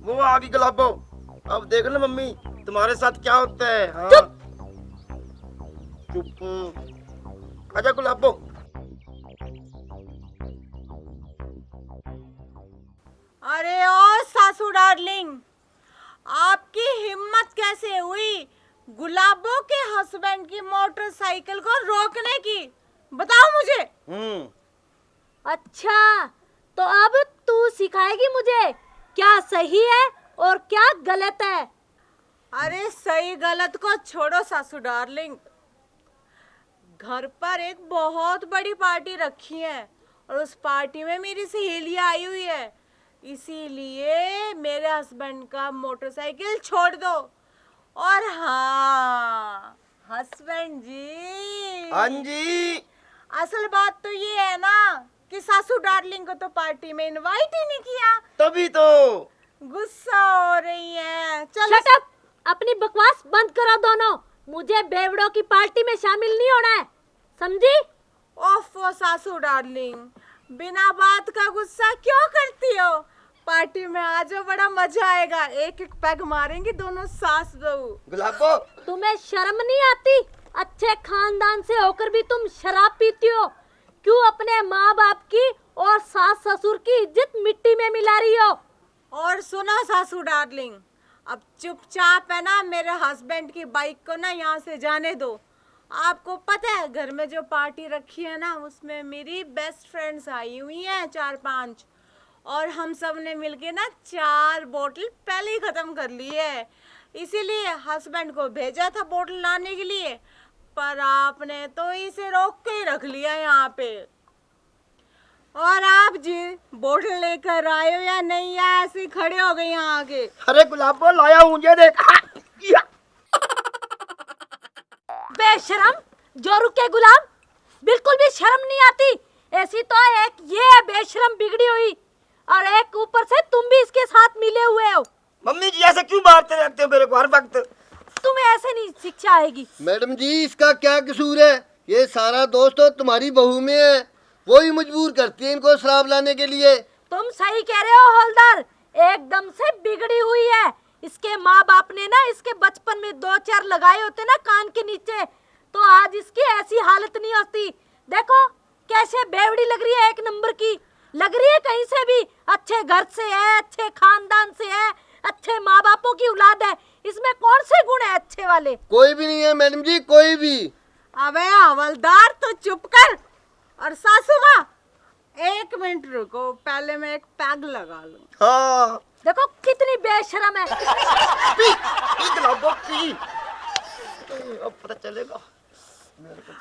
वो आ गई गुलाबो। अब देख लो मम्मी तुम्हारे साथ क्या होता है। हाँ चुप। आजा गुलाबो। अरे ओ सासू डार्लिंग, आपकी हिम्मत कैसे हुई गुलाबो के हस्बैंड की मोटरसाइकिल को रोकने की? बताओ मुझे। अच्छा, तो अब तू सिखाएगी मुझे क्या सही है और क्या गलत है। अरे सही गलत को छोड़ो सासू डार्लिंग, घर पर एक बहुत बड़ी पार्टी रखी है और उस पार्टी में मेरी सहेलियां आई हुई है, इसीलिए मेरे हस्बैंड का मोटरसाइकिल छोड़ दो। और हाँ हस्बैंड जी, हाँ जी। असल बात तो ये है ना कि सासू डार्लिंग को तो पार्टी में इनवाइट ही नहीं किया, तभी तो गुस्सा हो रही है। चलो शट अप, अपनी बकवास बंद करो दोनों। मुझे बेवड़ों की पार्टी में शामिल नहीं होना है, समझी? ओफो सासू डार्लिंग, बिना बात का गुस्सा क्यों करती हो? पार्टी में आ जाओ, बड़ा मजा आएगा। एक एक पैग मारेंगे दोनों सास बहू। गुलाबो तुम्हें शर्म नहीं आती? अच्छे खानदान से होकर भी तुम शराब पीती हो। क्यों अपने माँ बाप की और सास ससुर की इज्जत मिट्टी में मिला रही हो? और सुनो सासू डार्लिंग, अब चुपचाप है ना मेरे हस्बैंड की बाइक को ना यहाँ से जाने दो। आपको पता है घर में जो पार्टी रखी है ना उसमें मेरी बेस्ट फ्रेंड्स आई हुई हैं 4-5, और हम सब ने मिलके ना 4 बोतल पहले ही खत्म कर ली है। इसीलिए हस्बैंड को भेजा था बोतल लाने के लिए, पर आपने तो इसे रोक के ही रख लिया यहाँ पे। और आप जी बोतल लेकर आए हो या नहीं, या ऐसे ही खड़े हो गए यहाँ आके? अरे गुलाबो लाया हूँ, ये देख। बेशरम, जोरू के गुलाम, बिल्कुल भी शर्म नहीं आती। ऐसी तो एक ये है बेशरम बिगड़ी हुई, और एक ऊपर से तुम भी इसके साथ मिले हुए हो। मम्मी जी ऐसे क्यों मारते रहते हो मेरे को हर वक्त? तुम्हें ऐसे नहीं शिक्षा आएगी। मैडम जी इसका क्या कसूर है? ये सारा दोस्त तो तुम्हारी बहू में है, वो ही मजबूर करती है इनको शराब लाने के लिए। तुम सही कह रहे हो हवलदार, एकदम से बिगड़ी हुई है। इसके माँ बाप ने ना इसके बचपन में 2-4 लगाए होते ना कान के नीचे, तो आज इसकी ऐसी हालत नहीं होती। देखो कैसे बेवड़ी लग रही है, एक नंबर की लग रही है। कहीं से भी अच्छे घर से है, अच्छे खानदान से है, अच्छे माँ बापों की औलाद है। इसमें कौन से गुण है अच्छे वाले? कोई भी नहीं है मैडम जी, कोई भी। अबे हवलदार तो चुप कर। और सासू माँ 1 मिनट रुको, पहले मैं एक पैग लगा लूं। हाँ देखो कितनी बेशरम है। पी पी गुलाबो पी, अब पता चलेगा।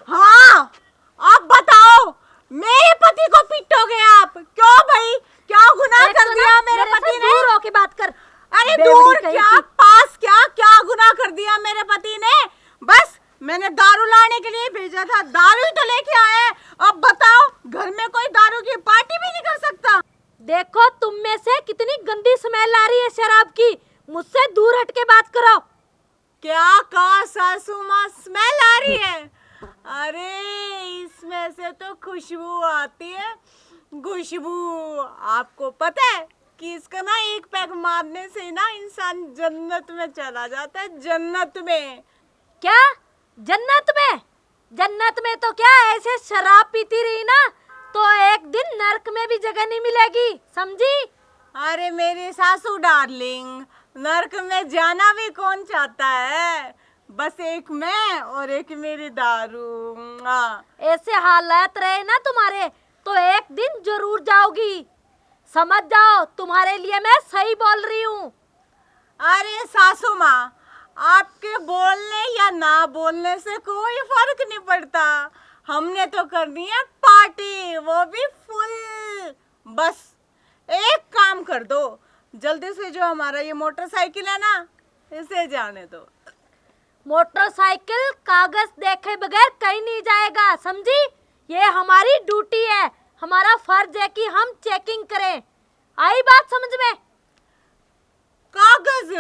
हाँ अब बताओ, मेरे पति को पीटोगे आप? क्यों भाई, क्या गुनाह एक कर तो दिया ना मेरे मेरे पति से ने? दूर होके बात कर। अरे बेवड़ी दूर कहीं क्या, की। पास क्या, क्या गुनाह कर दिया मेरे पति ने? बस मैंने दारू लाने के लिए भेजा था, दारू ही तो लेके आए। अब बताओ, घर में कोई दारू की पार्टी भी नहीं कर सकता? देखो तुम में से कितनी गंदी स्मेल आ रही है शराब की। मुझसे दूर हट के बात करो। क्या कहा सासू माँ, स्मेल आ रही है? अरे इसमें से तो खुशबू आती है, खुशबू। आपको पता है कि इसका ना एक पैग मारने से ना इंसान जन्नत में चला जाता है, जन्नत में। क्या जन्नत में? जन्नत में तो क्या ऐसे शराब पीती रही ना तो एक दिन नरक में भी जगह नहीं मिलेगी, समझी? अरे मेरी सासू डार्लिंग, नरक में जाना भी कौन चाहता है? बस एक मैं और एक मेरी दारू। ऐसे हालात रहे ना तुम्हारे तो एक दिन जरूर जाओगी, समझ जाओ। तुम्हारे लिए मैं सही बोल रही हूँ। अरे सासू माँ, आपके बोलने या ना बोलने से कोई फर्क नहीं पड़ता। हमने तो करनी है पार्टी, वो भी फुल। बस एक काम कर दो, जल्दी से जो हमारा ये मोटरसाइकिल है ना, इसे जाने दो। मोटरसाइकिल कागज देखे बगैर कहीं नहीं जाएगा, समझी? ये हमारी ड्यूटी है, हमारा फर्ज है कि हम चेकिंग करें। आई बात समझ में? कागज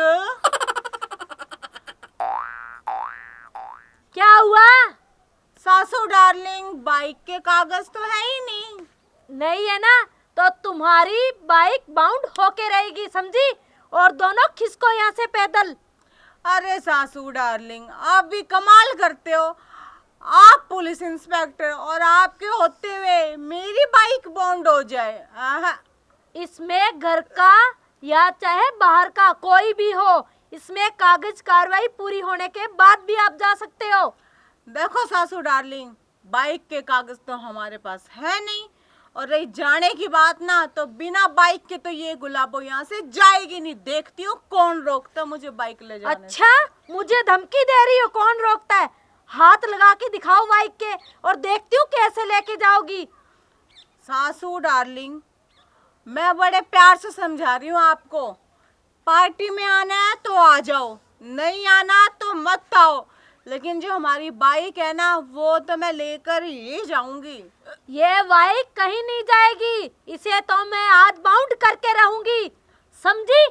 बाइक के कागज तो है ही नहीं। नहीं है ना, तो तुम्हारी बाइक बाउंड होके रहेगी, समझी? और दोनों खिसको यहाँ से पैदल। अरे सासू डार्लिंग, आप भी कमाल करते हो। आप पुलिस इंस्पेक्टर और आपके होते हुए मेरी बाइक बाउंड हो जाए। आहा। इसमें घर का या चाहे बाहर का कोई भी हो, इसमें कागज कार्रवाई पूरी होने के बाद भी आप जा सकते हो। देखो सासू डार्लिंग, बाइक के कागज तो हमारे पास है नहीं, और रही जाने की बात ना, तो बिना बाइक के तो ये गुलाबो यहाँ से जाएगी नहीं। देखती हूँ कौन रोकता मुझे बाइक ले जाने से। अच्छा, मुझे धमकी दे रही हो? कौन रोकता है? हाथ लगा के दिखाओ बाइक के, और देखती हूँ कैसे लेके जाओगी। सासू डार्लिंग, मैं बड़े प्यार से समझा रही हूँ आपको। पार्टी में आना है तो आ जाओ, नहीं आना तो मत आओ, लेकिन जो हमारी बाइक है ना, वो तो मैं लेकर ही जाऊंगी। ये बाइक कहीं नहीं जाएगी, इसे तो मैं आज बाउंड करके रहूंगी, समझी?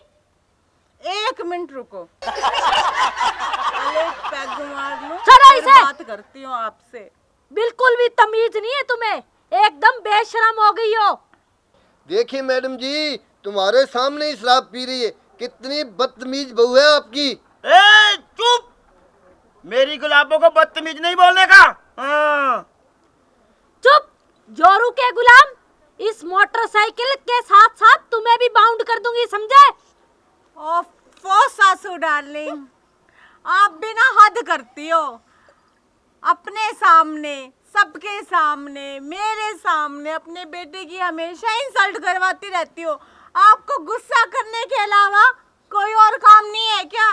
1 मिनट रुको। पहले एक पैग मार लूं, चलो फिर इसे। बात करती हूँ आपसे। बिल्कुल भी तमीज नहीं है तुम्हें, एकदम बेशरम हो गई हो। देखिए मैडम जी, तुम्हारे सामने ही शराब पी रही है। कितनी बदतमीज बहू है आपकी। ए चुप, मेरी गुलाबों को बदतमीज नहीं बोलने का। हाँ। चुप, जोरू के गुलाम। इस मोटरसाइकिल के साथ साथ तुम्हें भी बाउंड कर दूंगी, समझे? ओफो सासू डार्लिंग, आप बिना हद करती हो। अपने सामने, सबके सामने, मेरे सामने अपने बेटे की हमेशा इंसल्ट करवाती रहती हो। आपको गुस्सा करने के अलावा कोई और काम नहीं है क्या?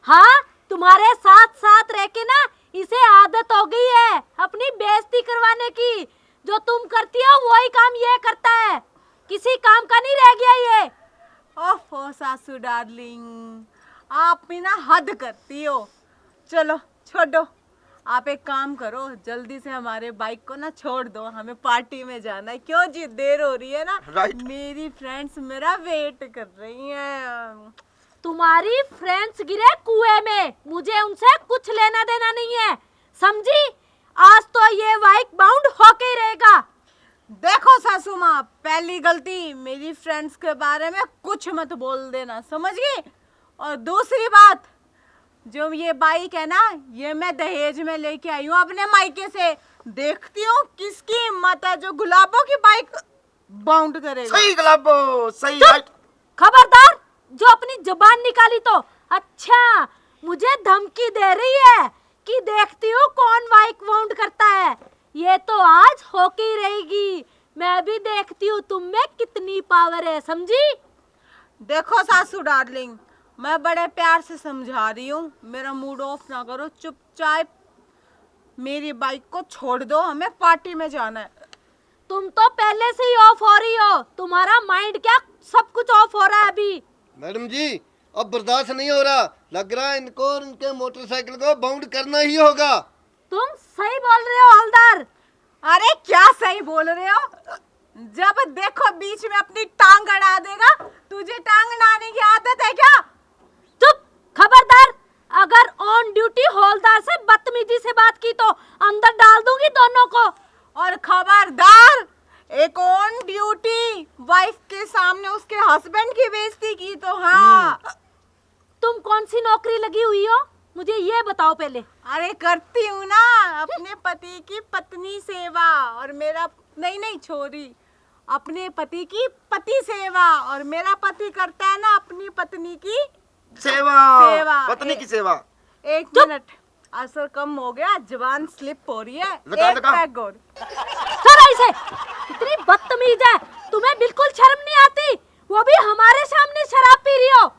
हाँ, तुम्हारे साथ साथ रह के ना इसे आदत हो गई है अपनी बेइज्जती करवाने की। जो तुम करती हो वही काम ये करता है, किसी काम का नहीं रह गया ये। ओफो सासू डार्लिंग, आप भी ना हद करती हो। चलो छोड़ो, आप एक काम करो, जल्दी से हमारे बाइक को ना छोड़ दो, हमें पार्टी में जाना है। क्यों जी, देर हो रही है ना। Right. मेरी फ्रेंड्स मेरा वेट कर रही हैं। तुम्हारी फ्रेंड्स गिरे कुएं में, मुझे उनसे कुछ लेना देना नहीं है, समझी? आज तो ये बाइक बाउंड होके ही रहेगा। देखो सासू माँ, पहली गलती, मेरी फ्रेंड्स के बारे में कुछ मत बोल देना, समझ गई? और दूसरी बात, जो ये बाइक है ना, ये मैं दहेज में लेके आई हूँ अपने मायके से। देखती हूँ किसकी हिम्मत है जो गुलाबों की बाइक बाउंड करेगा। सही गुलाबो, सही। चुप! खबरदार, जो अपनी जुबान निकाली तो। अच्छा, मुझे धमकी दे रही है कि देखती हूँ कौन बाइक बाउंड करता है। ये तो आज होके ही रहेगी, मैं भी देखती हूँ तुम में कितनी पावर है, समझी? देखो सासू डार्लिंग, मैं बड़े प्यार से समझा रही हूँ, मेरा मूड ऑफ ना करो। चुपचाप मेरी बाइक को छोड़ दो, हमें पार्टी में जाना है। तुम तो पहले से ही ऑफ हो रही हो, तुम्हारा माइंड क्या सब कुछ ऑफ हो रहा है अभी। मैडम जी, अब बर्दाश्त नहीं हो रहा। लग रहा है इनको और इनके मोटरसाइकिल को बाउंड करना ही होगा। तुम सही बोल रहे हो हवलदार। अरे क्या सही बोल रहे हो? जब देखो बीच में अपनी टांग अड़ा देगा। तुझे टांग अड़ाने की आदत है क्या? चुप! खबरदार, अगर ऑन ड्यूटी हवलदार से बदतमीजी से बात की तो अंदर डाल दूंगी दोनों को। और खबरदार, एक ऑन ड्यूटी वाइफ के सामने उसके हस्बैंड की बेइज्जती की तो हाँ। तुम कौन सी नौकरी लगी हुई हो, मुझे ये बताओ पहले। अरे करती हूँ ना अपने पति की पत्नी सेवा, और मेरा नहीं छोरी, अपने पति की पति सेवा, और मेरा पति करता है ना अपनी पत्नी की सेवा, पत्नी की सेवा। 1 मिनट, असर कम हो गया, जवान स्लिप हो रही है। एक पैग और। चलो इसे, कितनी बदतमीज है, तुम्हें बिल्कुल शर्म नहीं आती, वो भी हमारे सामने शराब पी रही हो।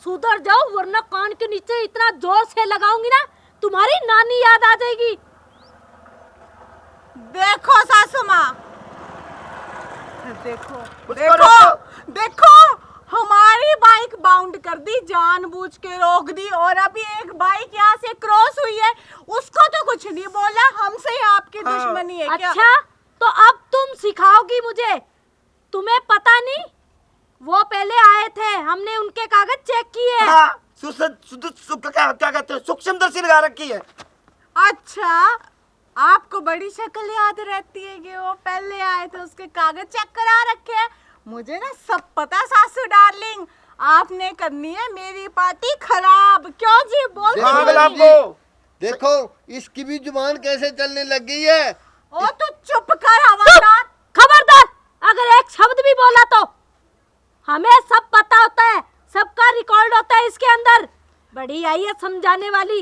सुधर जाओ वरना कान के नीचे इतना जोर से लगाऊंगी ना, तुम्हारी नानी याद आ जाएगी। देखो सासू माँ, देखो उसको देखो देखो, हमारी बाइक बाउंड कर दी, जानबूझ के रोक दी, और अभी एक बाइक यहाँ से क्रॉस हुई है, उसको तो कुछ नहीं बोला। हमसे ही आपकी दुश्मनी है क्या? अच्छा, तो अब तुम सिखाओगी मुझे। तुम्हें पता नहीं, वो पहले आए थे, हमने उनके कागज चेक किए। हाँ, क्या कहते हैं, सूक्ष्मदर्शी लगा रखी है। अच्छा, आपको बड़ी शक्ल याद रहती है कि वो पहले आए थे, उसके कागज चेक करा रखे हैं। मुझे ना सब पता सासू डार्लिंग, आपने करनी है मेरी पार्टी खराब। क्यों जी, बोल हाँ दो। गुलाबो, देखो इसकी भी जुबान कैसे चलने लग गई है। ओ तो चुप कर हवलदार। खबरदार, अगर एक शब्द भी बोला तो हमें सब पता होता है, सबका रिकॉर्ड होता है इसके अंदर। बड़ी आई है समझाने वाली।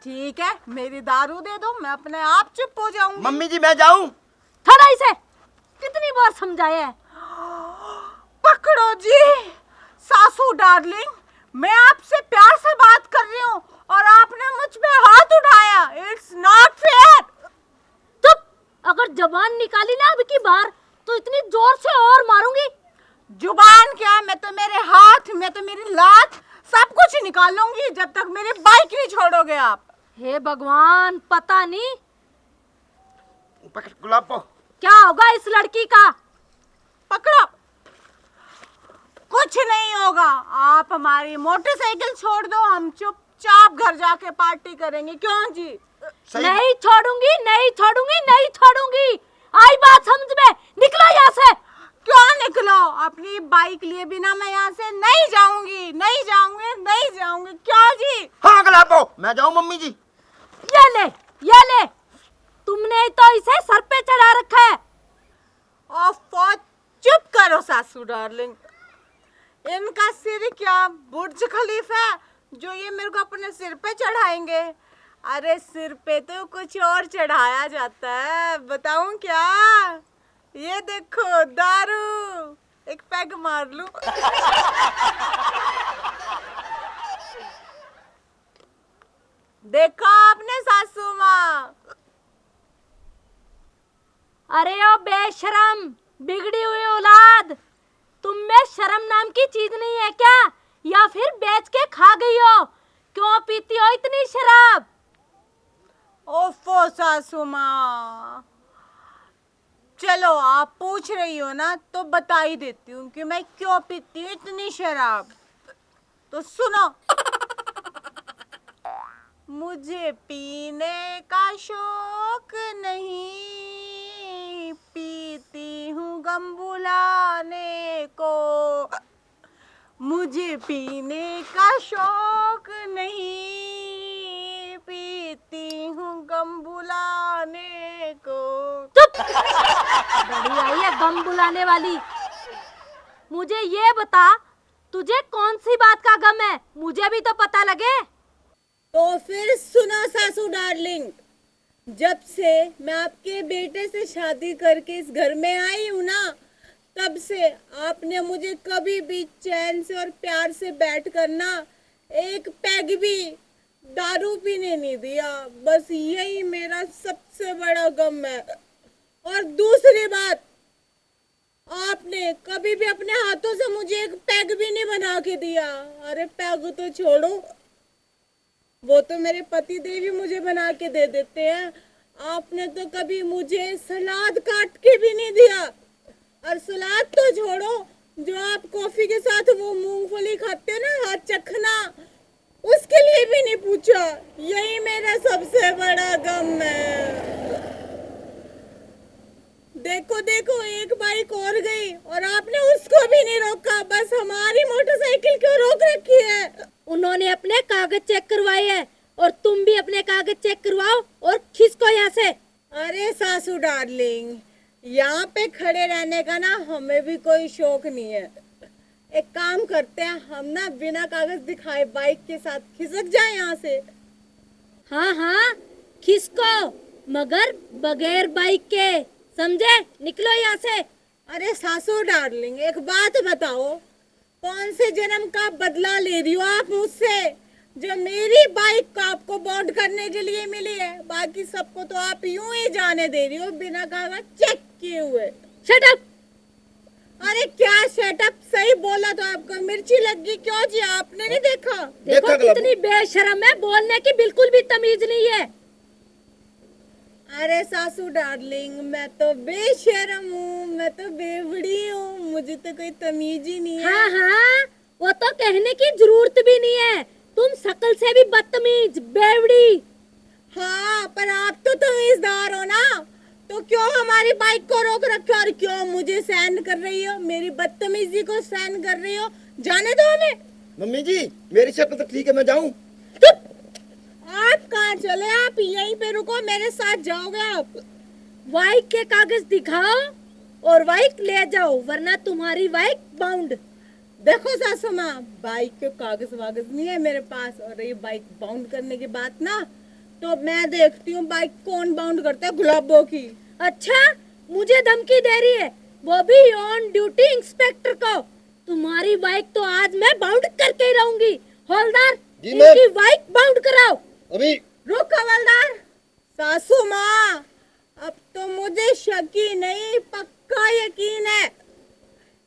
ठीक है, मेरी दारू दे दो, मैं अपने आप चुप हो जाऊंगी। मम्मी जी मैं जाऊं? थोड़ा इसे कितनी बार समझाया है। पकड़ो जी सासू डार्लिंग, मैं आपसे प्यार से बात कर रही हूँ और आपने मुझ पे हाथ उठाया। It's not fair. चुप, अगर जबान निकाली ना अब की बार तो इतनी जोर से और मारूंगी। जुबान क्या, मैं तो मेरे हाथ, मैं तो मेरी लात सब कुछ निकालूंगी जब तक मेरी बाइक नहीं छोड़ोगे आप। हे भगवान, पता नहीं पकड़ गुलाबो। क्या होगा इस लड़की का। पकड़ो, कुछ नहीं होगा। आप हमारी मोटरसाइकिल छोड़ दो, हम चुपचाप घर जाके पार्टी करेंगे। क्यों जी? सही। नहीं छोड़ूंगी, नहीं छोड़ूंगी, नहीं छोड़ूंगी। आई बात समझ में, निकलो यहाँ से। क्यों निकलो? अपनी बाइक लिए बिना मैं यहाँ से नहीं जाऊंगी, नहीं जाऊंगी, नहीं जाऊंगी। क्यों जी? हाँ गुलाबो, मैं जाऊं मम्मी जी? ये ले, ये ले, तुमने तो इसे सर पे चढ़ा रखा है। ओफो, चुप करो सासू डार्लिंग। इनका सिर क्या बुर्ज खलीफा है जो ये मेरे को अपने सिर पे चढ़ाएंगे? अरे सिर पे तो कुछ और चढ़ाया जाता है, बताऊं क्या? ये देखो दारू, एक पैग मार लूं। देखा आपने सासू माँ? अरे ओ बेशरम, बिगड़ी हुई औलाद, तुम में शर्म नाम की चीज नहीं है क्या? या फिर बेच के खा गई हो? क्यों पीती हो इतनी शराब? ओफो सासू माँ, चलो आप पूछ रही हो ना तो बता ही देती हूँ कि मैं क्यों पीती हूँ इतनी शराब। तो सुनो, मुझे पीने का शौक नहीं, पीती हूँ गम भुलाने को। मुझे पीने का शौक नहीं, पीती हूँ गम भुलाने को। चुप, बड़ी आई है गम बुलाने वाली। मुझे ये बता, तुझे कौन सी बात का गम है, मुझे भी तो पता लगे। तो फिर सुनो सासू डार्लिंग, जब से मैं आपके बेटे से शादी करके इस घर में आई हूँ ना, तब से आपने मुझे कभी भी चैन से और प्यार से बैठ कर ना एक पैग भी दारू पीने नहीं दिया। बस यही मेरा सबसे बड़ा गम है। और दूसरी बात, आपने कभी भी अपने हाथों से मुझे एक पैग भी नहीं बना के दिया। अरे पैग तो छोड़ो, वो तो मेरे पति देव ही मुझे बना के दे देते हैं। आपने तो कभी मुझे सलाद काट के भी नहीं दिया। और सलाद तो छोड़ो, जो आप कॉफी के साथ वो मूंगफली खाते हो ना, हाथ चखना, उसके लिए भी नहीं पूछा। यही मेरा सबसे बड़ा गम है। देखो देखो, एक बाइक और गई और आपने उसको भी नहीं रोका, बस हमारी मोटरसाइकिल क्यों रोक रखी है? उन्होंने अपने कागज चेक करवाए हैं और तुम भी अपने कागज चेक करवाओ और खिसको यहाँ से। अरे सासू डार्लिंग, यहाँ पे खड़े रहने का ना हमें भी कोई शौक नहीं है। एक काम करते हैं, हम ना बिना कागज दिखाए बाइक के साथ खिसक जाए यहाँ से। हाँ हाँ, खिसको, मगर बगैर बाइक के, समझे? निकलो यहाँ से। अरे सासू डार्लिंग, एक बात बताओ, कौन से जन्म का बदला ले रही हो आप मुझसे, जो मेरी बाइक को आपको बॉन्ड करने के लिए मिली है? बाकी सबको तो आप यूं ही जाने दे रही हो बिना कागज चेक किए हुए। Shut up. अरे क्या शटअप? सही बोला तो आपको मिर्ची लग गई। क्यों जी, आपने नहीं देखा? देखो कितनी बेशरम है, बोलने की बिल्कुल भी तमीज नहीं है। अरे सासू डार्लिंग, मैं तो बेशरम हूँ, मैं तो बेवड़ी हूँ, मुझे तो कोई तमीज ही नहीं है। हाँ हाँ, वो तो कहने की जरूरत भी नहीं है, तुम शकल से भी बदतमीज, बेवड़ी। हाँ, पर आप तो तमीजदार हो ना, तो क्यों हमारी बाइक को रोक रखे और क्यों मुझे सहन कर रही हो, मेरी बदतमीजी को सहन कर रही हो? जाने दो हमें। मम्मी जी मेरी शक्ल तो ठीक है, मैं जाऊं? चुप! आप कहाँ चले? आप यहीं पे रुको, मेरे साथ जाओगे आप? बाइक के कागज दिखाओ और बाइक ले जाओ, वरना तुम्हारी बाइक बाउंड। देखो सासू माँ, बाइक के कागज वागज नहीं है मेरे पास, और ये बाइक बाउंड करने की बात ना, तो मैं देखती हूँ बाइक कौन बाउंड करता है, गुलाबों की। अच्छा, मुझे धमकी दे रही है, वो भी ऑन ड्यूटी इंस्पेक्टर को। तुम्हारी बाइक तो आज मैं बाउंड करके ही रहूंगी। हवलदार, जी मैम। इनकी बाइक बाउंड कराओ। अभी रुक हवलदार। सासू माँ, अब तो मुझे शक ही नहीं, पक्का यकीन है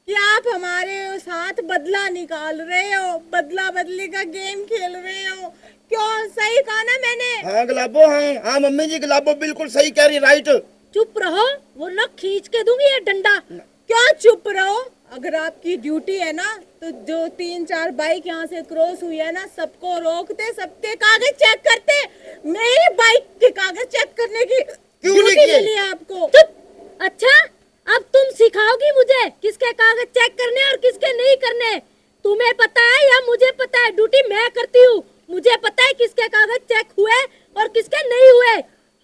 कि आप हमारे साथ बदला निकाल रहे हो, बदला बदली का गेम खेल रहे हो। क्यों? सही कहा ना मैंने? हाँ गुलाबो, हाँ मम्मी जी, गुलाबो बिल्कुल सही कह रही, राइट। चुप रहो, वरना खींच के दूंगी ये डंडा। क्या चुप रहो? अगर आपकी ड्यूटी है ना, तो जो 3-4 बाइक यहाँ से क्रॉस हुई है ना, सबको रोकते, सबके कागज चेक करते। मेरी बाइक के कागज चेक करने की क्यों नहीं ड्यूटी किए? मिली है आपको। चुप। अच्छा, अब तुम सिखाओगी मुझे किसके कागज चेक करने और किसके नहीं करने? तुम्हें पता है या मुझे पता है? ड्यूटी मैं करती हूँ, मुझे पता है किसके कागज चेक हुए और किसके नहीं हुए।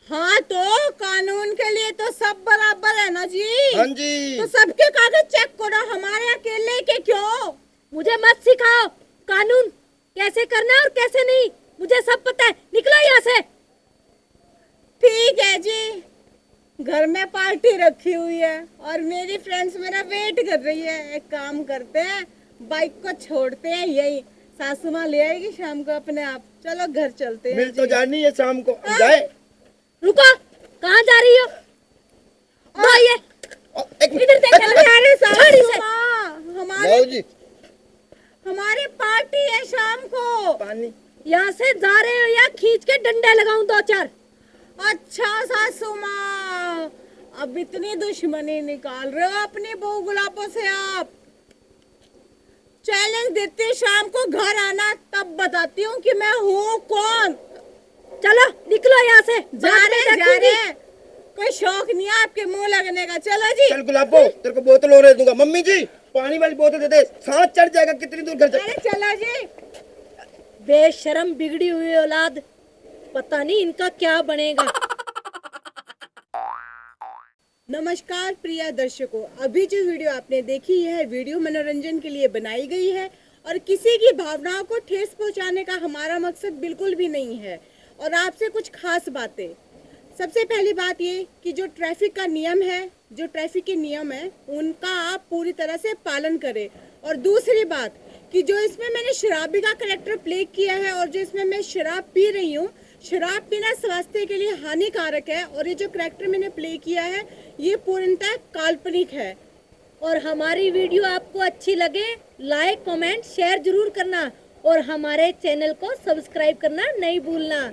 हाँ, तो कानून के लिए तो सब बराबर है ना जी। हाँ जी। तो सबके कागज चेक करो, हमारे अकेले के क्यों? मुझे मत सिखाओ कानून कैसे करना है और कैसे नहीं, मुझे सब पता है। निकलो यहाँ से। ठीक है जी, घर में पार्टी रखी हुई है और मेरी फ्रेंड्स मेरा वेट कर रही है। एक काम करते हैं, बाइक को छोड़ते हैं यही, सासू माँ ले आएगी शाम को अपने आप। चलो घर चलते हैं मिल तो जी। जानी है शाम को, अब जाए। रुको, कहाँ जा रही हो? दो ये एक मिनट, इधर देख। अरे छोड़ सासू इसे। माँ, लाओ जी। हमारी पार्टी है शाम को। पानी। यहाँ से जा रहे हो या खींच के डंडे लगाऊं 2-4? अच्छा सासू माँ, अब इतनी दुश्मनी निकाल रहे हो अपनी बहू गुलाबों से आप? चैलेंज देते हैं, शाम को घर आना, तब बताती हूँ कि मैं हूँ कौन। चलो निकलो यहाँ से। जा रहे। कोई शौक नहीं है आपके मुंह लगने का। चलो जी। चल गुलाबो, तेरे को बोतल और दूंगा। मम्मी जी पानी वाली बोतल दे दे, सांस चढ़ जाएगा। कितनी दूर घर चल? अरे चलो जी। बेशरम बिगड़ी हुई औलाद, पता नहीं इनका क्या बनेगा। नमस्कार प्रिय दर्शकों, अभी जो वीडियो आपने देखी है, वीडियो मनोरंजन के लिए बनाई गई है और किसी की भावनाओं को ठेस पहुंचाने का हमारा मकसद बिल्कुल भी नहीं है। और आपसे कुछ खास बातें। सबसे पहली बात ये कि जो ट्रैफिक का नियम है, जो ट्रैफिक के नियम है, उनका आप पूरी तरह से पालन करें। और दूसरी बात कि जो इसमें मैंने शराबी का कैरेक्टर प्ले किया है और जो इसमें मैं शराब पी रही हूँ, शराब पीना स्वास्थ्य के लिए हानिकारक है और ये जो कैरेक्टर मैंने प्ले किया है ये पूर्णतः काल्पनिक है। और हमारी वीडियो आपको अच्छी लगे, लाइक कमेंट शेयर जरूर करना और हमारे चैनल को सब्सक्राइब करना नहीं भूलना।